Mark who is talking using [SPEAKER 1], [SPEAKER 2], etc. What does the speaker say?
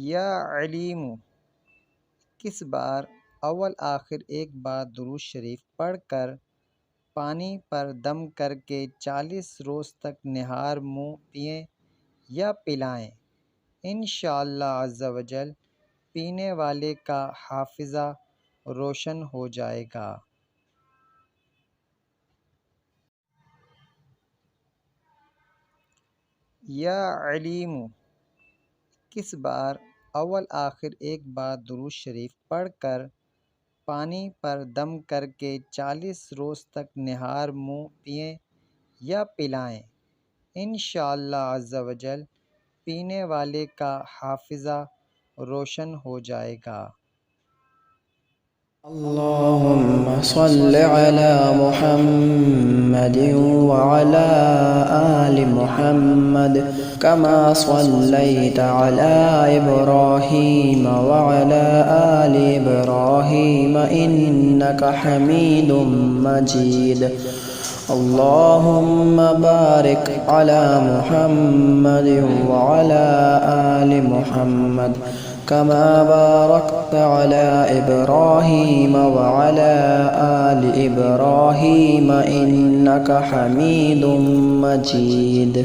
[SPEAKER 1] یا علیم کس بار اول آخر ایک بار درود شریف پڑھ کر پانی پر دم کر کے 40 روز تک نہار منہ پئیں یا پلائیں، انشاءاللہ عز و جل پینے والے کا حافظہ روشن ہو جائے گا۔ یا علیم کس بار اول آخر ایک بار درود شریف پڑھ کر پانی پر دم کر کے 40 روز تک نہار منہ پئیں یا پلائیں، انشاءاللہ عز و جل پینے والے کا حافظہ روشن ہو جائے گا۔
[SPEAKER 2] اللهم صل على محمد وعلى آل محمد كما صليت على إبراهيم وعلى آل إبراهيم إنك حميد مجيد اللهم بارك على محمد وعلى آل محمد كما باركت على إبراهيم وعلى آل إبراهيم إنك حميد مجيد